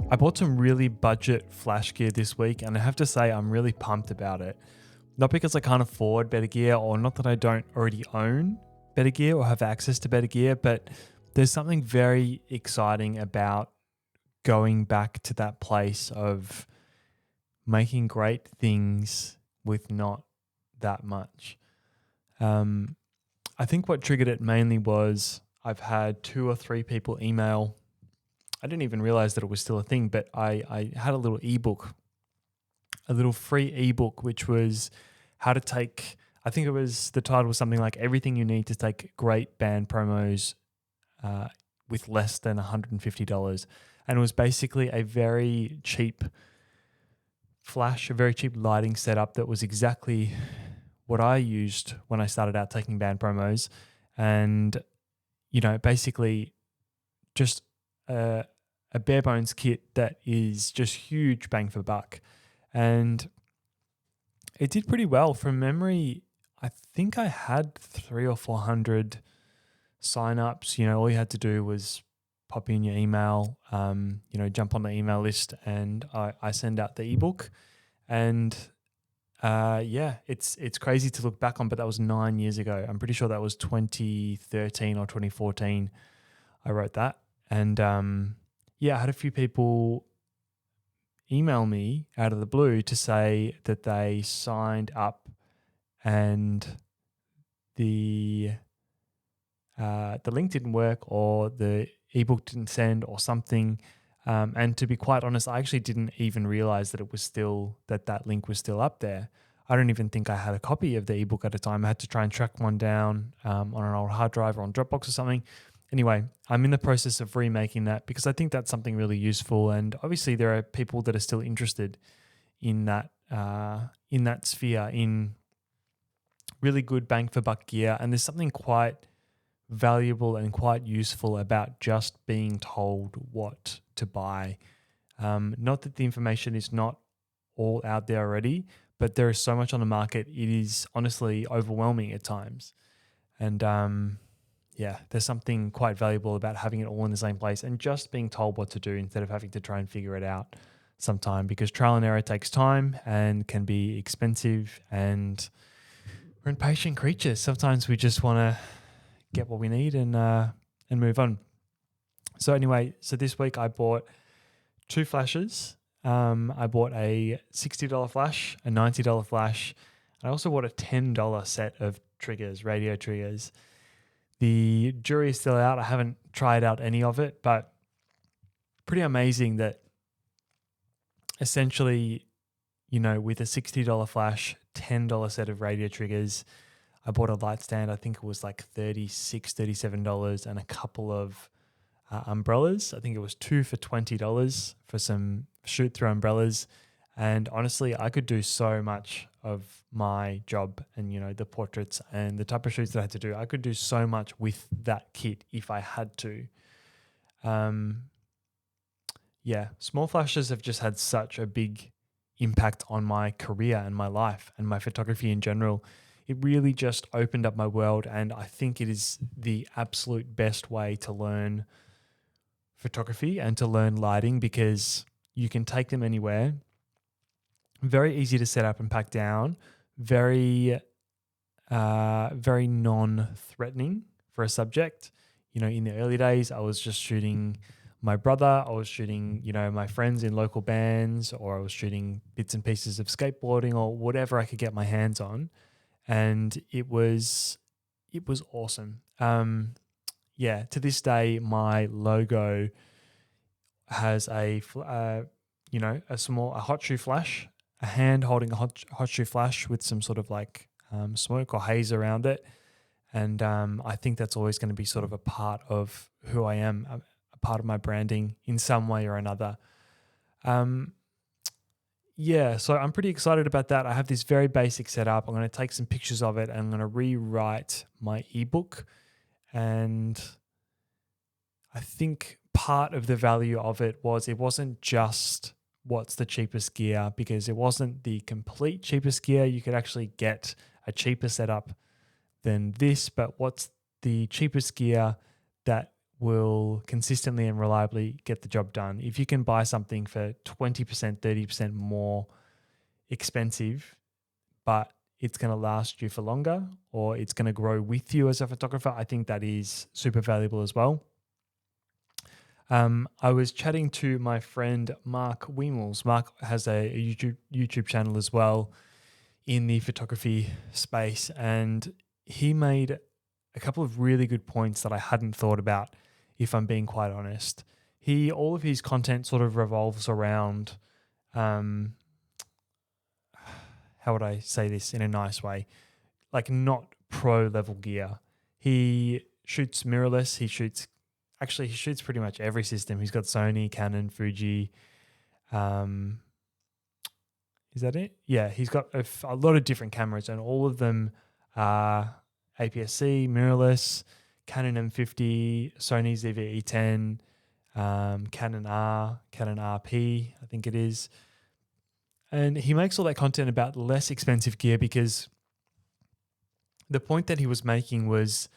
I bought some really budget flash gear this week, and I have to say I'm really pumped about it. Not because I can't afford better gear, or not that I don't already own better gear or have access to better gear, but there's something very exciting about going back to that place of making great things with not that much. I think what triggered it mainly was I've had 2 or 3 people email. I didn't even realize that it was still a thing, but I had a little ebook, a little free ebook, which was how to take, I think it was, the title was something like Everything You Need to Take Great Band Promos with Less Than $150. And it was basically a very cheap flash, a very cheap lighting setup that was exactly what I used when I started out taking band promos. And, basically just a bare bones kit that is just huge bang for buck. And it did pretty well. From memory, I think I had 300 or 400 signups. All you had to do was pop in your email, jump on the email list, and I send out the ebook. And it's crazy to look back on, but that was 9 years ago. I'm pretty sure that was 2013 or 2014 I wrote that. And I had a few people email me out of the blue to say that they signed up and the link didn't work, or the ebook didn't send, or something. And to be quite honest, I actually didn't even realize that it was still that link was still up there. I don't even think I had a copy of the ebook at the time. I had to try and track one down on an old hard drive or on Dropbox or something. Anyway, I'm in the process of remaking that because I think that's something really useful. And obviously there are people that are still interested in that sphere, in really good bang for buck gear. And there's something quite valuable and quite useful about just being told what to buy. Not that the information is not all out there already, but there is so much on the market. It is honestly overwhelming at times. And there's something quite valuable about having it all in the same place and just being told what to do instead of having to try and figure it out sometime, because trial and error takes time and can be expensive, and we're impatient creatures. Sometimes we just want to get what we need and move on. So this week I bought 2 flashes. I bought a $60 flash, a $90 flash. I also bought a $10 set of triggers, radio triggers. The jury is still out. I haven't tried out any of it, but pretty amazing that essentially, with a $60 flash, $10 set of radio triggers, I bought a light stand. I think it was like $36, $37, and a couple of umbrellas. I think it was 2 for $20 for some shoot-through umbrellas. And honestly, I could do so much of my job and, the portraits and the type of shoots that I had to do. I could do so much with that kit if I had to. Small flashes have just had such a big impact on my career and my life and my photography in general. It really just opened up my world, and I think it is the absolute best way to learn photography and to learn lighting, because you can take them anywhere. Very easy to set up and pack down. Very non-threatening for a subject. In the early days, I was just shooting my brother. I was shooting, my friends in local bands, or I was shooting bits and pieces of skateboarding or whatever I could get my hands on. And it was awesome. To this day, my logo has a hot shoe flash, a hand holding a hot shoe flash with some sort of like smoke or haze around it. And I think that's always going to be sort of a part of who I am, a part of my branding in some way or another. So I'm pretty excited about that. I have this very basic setup. I'm going to take some pictures of it and I'm going to rewrite my ebook. And I think part of the value of it was it wasn't just what's the cheapest gear, because it wasn't the complete cheapest gear. You could actually get a cheaper setup than this, but what's the cheapest gear that will consistently and reliably get the job done? If you can buy something for 20%, 30% more expensive, but it's going to last you for longer, or it's going to grow with you as a photographer, I think that is super valuable as well. I was chatting to my friend Mark Weemels. Mark has a YouTube channel as well in the photography space, and he made a couple of really good points that I hadn't thought about, if I'm being quite honest. All of his content sort of revolves around, how would I say this in a nice way? Like not pro level gear. He shoots mirrorless. He shoots pretty much every system. He's got Sony, Canon, Fuji. Is that it? Yeah, he's got a lot of different cameras, and all of them are APS-C, mirrorless, Canon M50, Sony ZV-E10, Canon R, Canon RP, I think it is. And he makes all that content about less expensive gear, because the point that he was making was,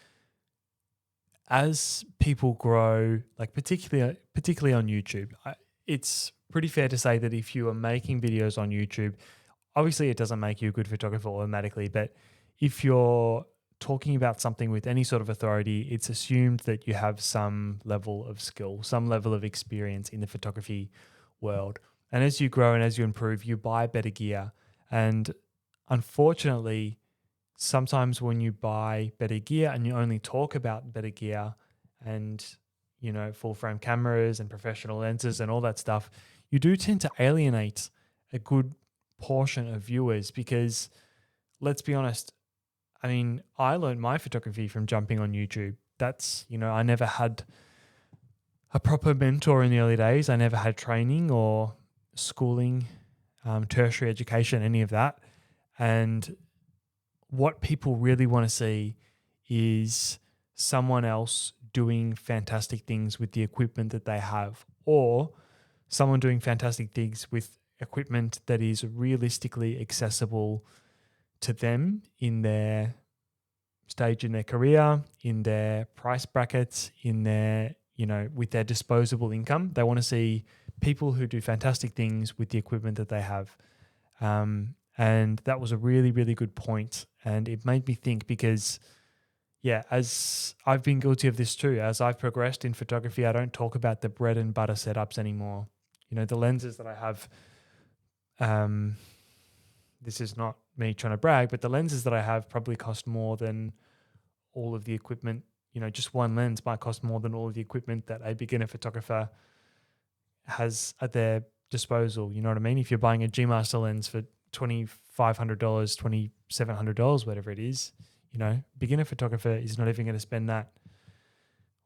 as people grow, like particularly on YouTube, it's pretty fair to say that if you are making videos on YouTube, obviously it doesn't make you a good photographer automatically, but if you're talking about something with any sort of authority, it's assumed that you have some level of skill, some level of experience in the photography world. And as you grow and as you improve, you buy better gear. And unfortunately, sometimes when you buy better gear and you only talk about better gear and, full frame cameras and professional lenses and all that stuff, you do tend to alienate a good portion of viewers, because let's be honest, I mean, I learned my photography from jumping on YouTube. That's, I never had a proper mentor in the early days. I never had training or schooling, tertiary education, any of that. And what people really want to see is someone else doing fantastic things with the equipment that they have, or someone doing fantastic things with equipment that is realistically accessible to them in their stage in their career, in their price brackets, in their, with their disposable income. They want to see people who do fantastic things with the equipment that they have. And that was a really, really good point. And it made me think, because, as I've been guilty of this too, as I've progressed in photography, I don't talk about the bread and butter setups anymore. The lenses that I have, this is not me trying to brag, but the lenses that I have probably cost more than all of the equipment. Just one lens might cost more than all of the equipment that a beginner photographer has at their disposal. You know what I mean? If you're buying a G Master lens for $2,500, $2,700, whatever it is, beginner photographer is not even going to spend that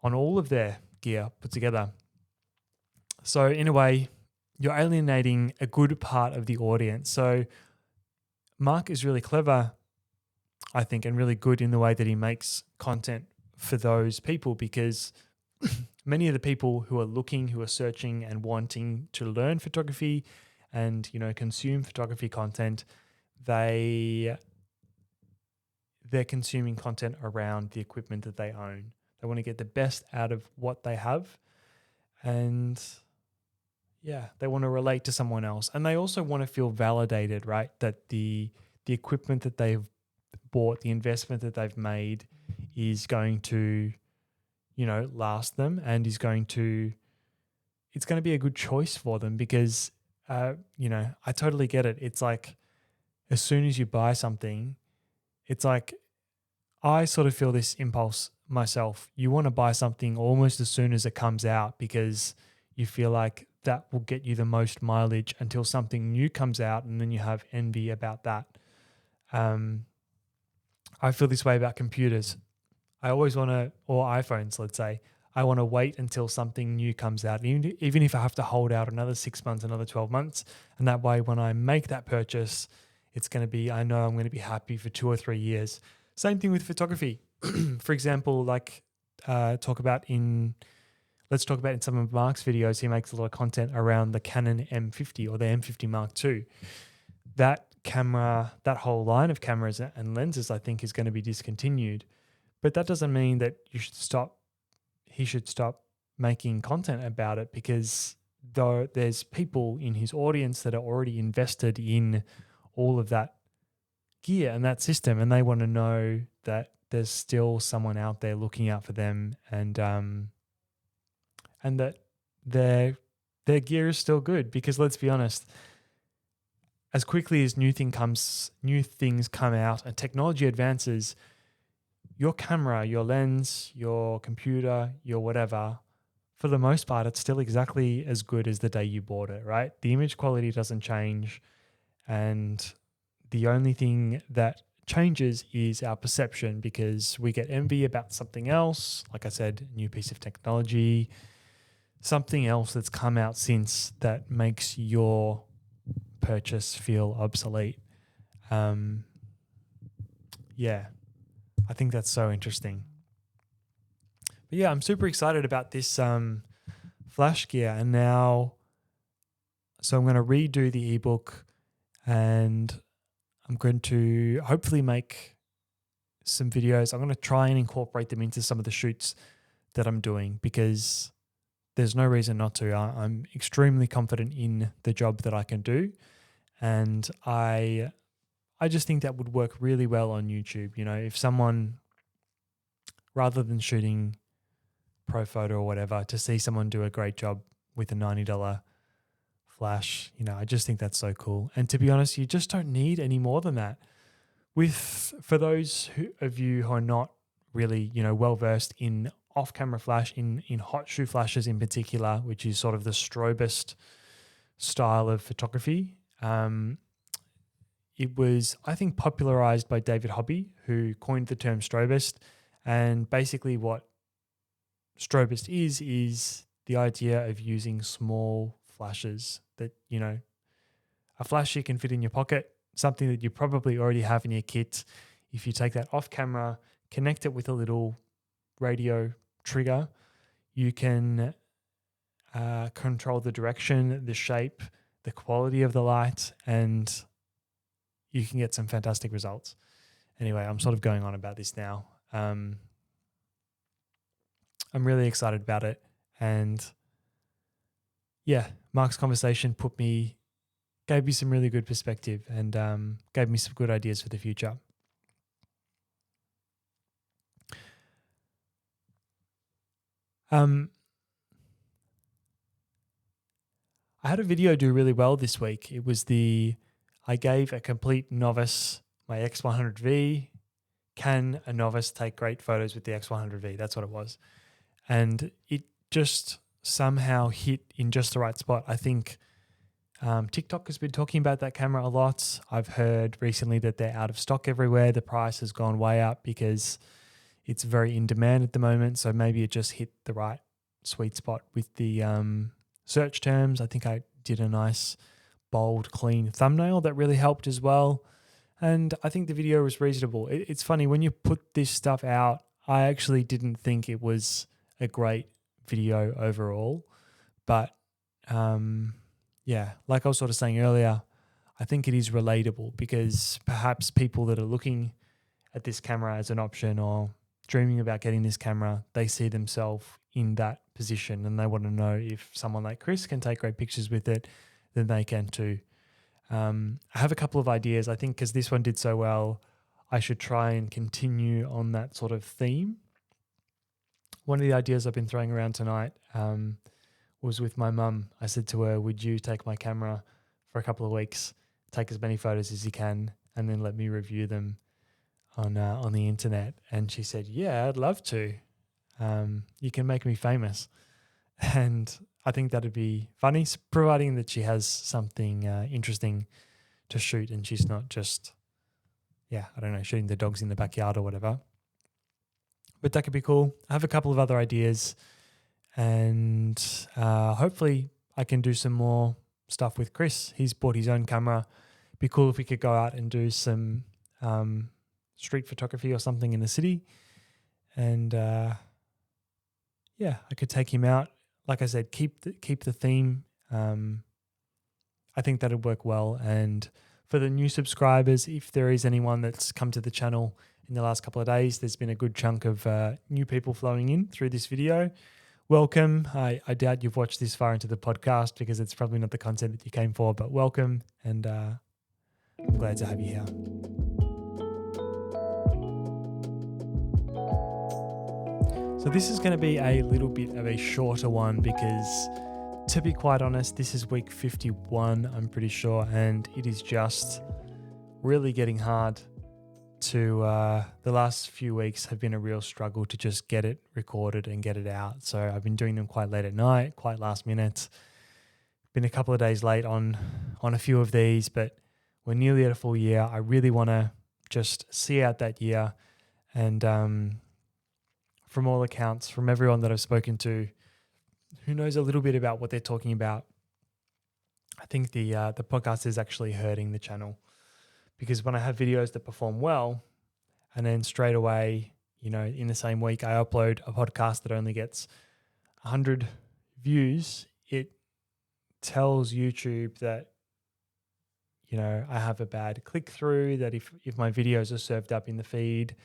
on all of their gear put together. So in a way, you're alienating a good part of the audience. So Mark is really clever, I think, and really good in the way that he makes content for those people, because many of the people who are looking, who are searching and wanting to learn photography and, consume photography content, they're consuming content around the equipment that they own. They want to get the best out of what they have, and they want to relate to someone else. And they also want to feel validated, right? That the equipment that they've bought, the investment that they've made is going to, last them, and it's going to be a good choice for them, because, I totally get it. It's like, as soon as you buy something, it's like, I sort of feel this impulse myself. You want to buy something almost as soon as it comes out, because you feel like that will get you the most mileage until something new comes out, and then you have envy about that. I feel this way about computers. I always want to, or iPhones, let's say, I want to wait until something new comes out, even if I have to hold out another 6 months, another 12 months. And that way, when I make that purchase, it's going to be, I know I'm going to be happy for 2 or 3 years. Same thing with photography. For example, talk about in, let's talk about in some of Mark's videos, he makes a lot of content around the Canon M50 or the M50 Mark II. That camera, that whole line of cameras and lenses, I think, is going to be discontinued. But that doesn't mean that he should stop making content about it, because though there's people in his audience that are already invested in all of that gear and that system, and they want to know that there's still someone out there looking out for them, and that their gear is still good. Because let's be honest, as quickly as new things come out and technology advances, your camera, your lens, your computer, your whatever, for the most part, it's still exactly as good as the day you bought it, right? The image quality doesn't change, and the only thing that changes is our perception, because we get envy about something else. Like I said, new piece of technology, something else that's come out since that makes your purchase feel obsolete. Yeah, I think that's so interesting. But yeah, I'm super excited about this flash gear. And now, so I'm going to redo the ebook, and I'm going to hopefully make some videos. I'm going to try and incorporate them into some of the shoots that I'm doing, because there's no reason not to. I'm extremely confident in the job that I can do. And I just think that would work really well on YouTube. You know, if someone, rather than shooting pro photo or whatever, to see someone do a great job with a $90 flash, you know, I just think that's so cool. And to be honest, you just don't need any more than that. For those of you who are not really, you know, well versed in off-camera flash, in hot shoe flashes in particular, which is sort of the strobist style of photography, it was, I think, popularized by David Hobby, who coined the term strobist. And basically what strobist is the idea of using small flashes that, you know, a flash you can fit in your pocket, something that you probably already have in your kit. If you take that off camera, connect it with a little radio trigger, you can control the direction, the shape, the quality of the light, and you can get some fantastic results. Anyway, I'm sort of going on about this now. I'm really excited about it. And yeah, Mark's conversation gave me some really good perspective, and gave me some good ideas for the future. I had a video do really well this week. It was I gave a complete novice my X100V. Can a novice take great photos with the X100V? That's what it was. And it just somehow hit in just the right spot. I think TikTok has been talking about that camera a lot. I've heard recently that they're out of stock everywhere. The price has gone way up because it's very in demand at the moment. So maybe it just hit the right sweet spot with the search terms. I think I did a nice, bold, clean thumbnail that really helped as well. And I think the video was reasonable. It's funny, when you put this stuff out, I actually didn't think it was a great video overall. But yeah, like I was sort of saying earlier, I think it is relatable, because perhaps people that are looking at this camera as an option or dreaming about getting this camera, they see themselves in that position, and they want to know if someone like Chris can take great pictures with it, then they can too. I have a couple of ideas. I think because this one did so well, I should try and continue on that sort of theme. One of the ideas I've been throwing around tonight was with my mum. I said to her, would you take my camera for a couple of weeks, take as many photos as you can, and then let me review them on the internet? And she said, yeah, I'd love to. You can make me famous. And I think that'd be funny, providing that she has something interesting to shoot and she's not just, shooting the dogs in the backyard or whatever. But that could be cool. I have a couple of other ideas, and hopefully I can do some more stuff with Chris. He's bought his own camera. It'd be cool if we could go out and do some street photography or something in the city. And I could take him out like I said, keep the theme. I think that'd work well. And for the new subscribers, if there is anyone that's come to the channel in the last couple of days, there's been a good chunk of new people flowing in through this video. Welcome. I doubt you've watched this far into the podcast because it's probably not the content that you came for, but welcome, and I'm glad to have you here. So this is going to be a little bit of a shorter one because, to be quite honest, this is week 51, I'm pretty sure, and it is just really getting hard to, the last few weeks have been a real struggle to just get it recorded and get it out. So I've been doing them quite late at night, quite last minute. Been a couple of days late on a few of these, but we're nearly at a full year. I really want to just see out that year, and from all accounts, from everyone that I've spoken to who knows a little bit about what they're talking about, I think the podcast is actually hurting the channel, because when I have videos that perform well and then straight away, in the same week, I upload a podcast that only gets 100 views, it tells YouTube that, I have a bad click-through, that if my videos are served up in the feed,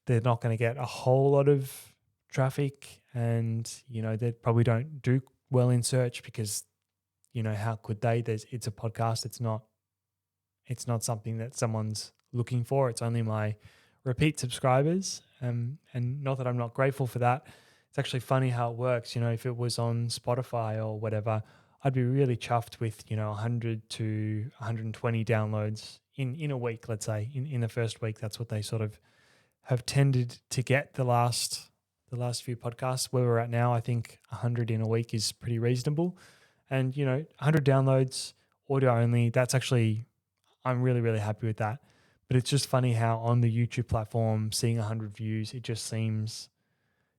they're not going to get a whole lot of traffic, and they probably don't do well in search because how could they? It's a podcast. It's not something that someone's looking for. It's only my repeat subscribers, and not that I'm not grateful for that. It's actually funny how it works. If it was on Spotify or whatever, I'd be really chuffed with 100 to 120 downloads in a week. Let's say in the first week, that's what they sort of have tended to get the last few podcasts. Where we're at now, I think 100 in a week is pretty reasonable. And, 100 downloads, audio only, that's actually, I'm really, really happy with that. But it's just funny how on the YouTube platform, seeing 100 views, it just seems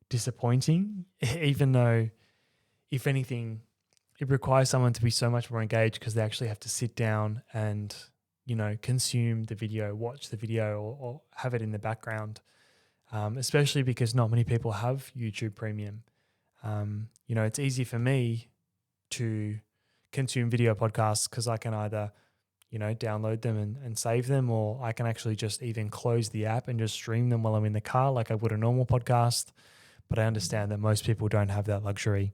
disappointing, even though, if anything, it requires someone to be so much more engaged because they actually have to sit down and, consume the video, watch the video, or have it in the background. Especially because not many people have YouTube Premium. It's easy for me to consume video podcasts because I can either, download them and save them, or I can actually just even close the app and just stream them while I'm in the car like I would a normal podcast. But I understand that most people don't have that luxury.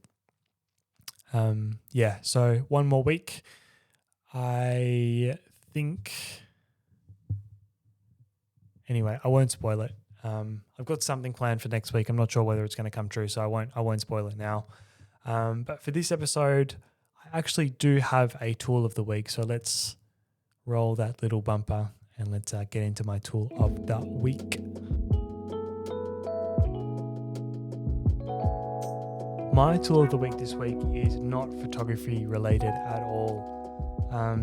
So one more week. I think... Anyway, I won't spoil it. I've got something planned for next week. I'm not sure whether it's going to come true, so I won't spoil it now. But for this episode, I actually do have a tool of the week. So let's roll that little bumper and let's get into my tool of the week. My tool of the week this week is not photography related at all.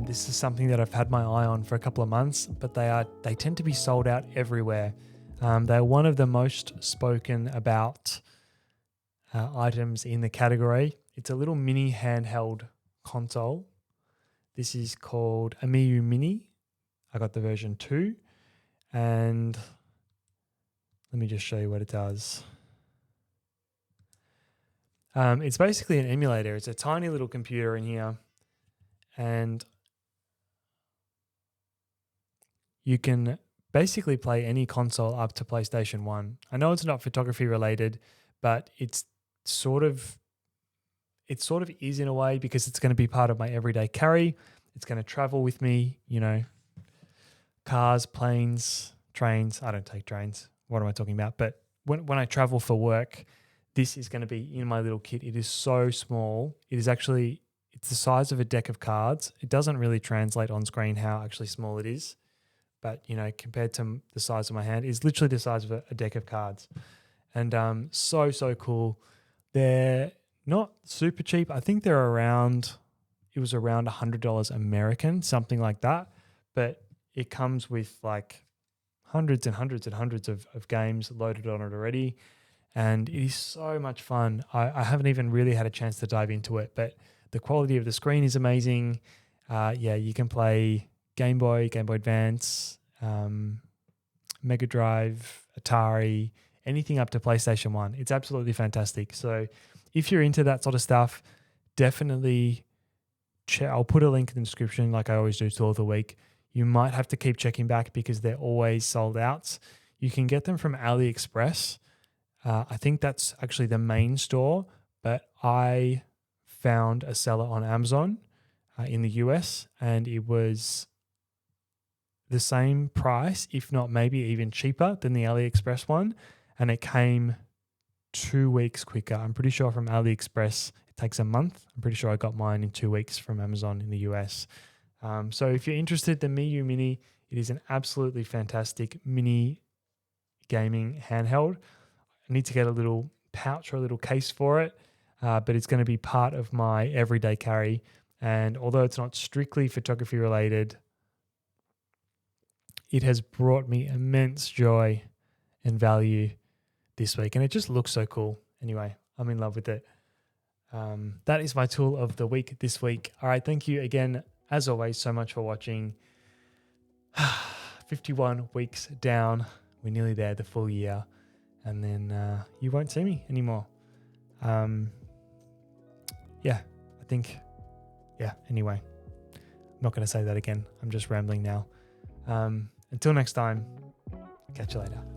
This is something that I've had my eye on for a couple of months, but they tend to be sold out everywhere. They're one of the most spoken about items in the category. It's a little mini handheld console. This is called a Miu Mini. I got the version 2, and let me just show you what it does. It's basically an emulator. It's a tiny little computer in here, and you can basically play any console up to PlayStation 1. I know it's not photography related, but it sort of is in a way, because it's going to be part of my everyday carry. It's going to travel with me, cars, planes, trains. I don't take trains. What am I talking about? But when I travel for work, this is going to be in my little kit. It is so small. It's the size of a deck of cards. It doesn't really translate on screen how actually small it is. But, compared to the size of my hand, it's literally the size of a deck of cards. And so cool. They're not super cheap. I think they're around $100 American, something like that. But it comes with like hundreds and hundreds and hundreds of games loaded on it already. And it is so much fun. I haven't even really had a chance to dive into it, but the quality of the screen is amazing. You can play Game Boy, Game Boy Advance, Mega Drive, Atari, anything up to PlayStation 1. It's absolutely fantastic. So if you're into that sort of stuff, definitely check. I'll put a link in the description like I always do to all the week. You might have to keep checking back because they're always sold out. You can get them from AliExpress. I think that's actually the main store, but I found a seller on Amazon in the US, and it was the same price, if not maybe even cheaper than the AliExpress one, and it came 2 weeks quicker. I'm pretty sure from AliExpress it takes a month. I'm pretty sure I got mine in 2 weeks from Amazon in the US. So if you're interested, the Miyu Mini, it is an absolutely fantastic mini gaming handheld. I need to get a little pouch or a little case for it, but it's going to be part of my everyday carry. And although it's not strictly photography related, it has brought me immense joy and value this week. And it just looks so cool. Anyway, I'm in love with it. That is my tool of the week this week. All right. Thank you again, as always, so much for watching. 51 weeks down. We're nearly there, the full year. And then you won't see me anymore. Anyway, I'm not going to say that again. I'm just rambling now. Until next time, catch you later.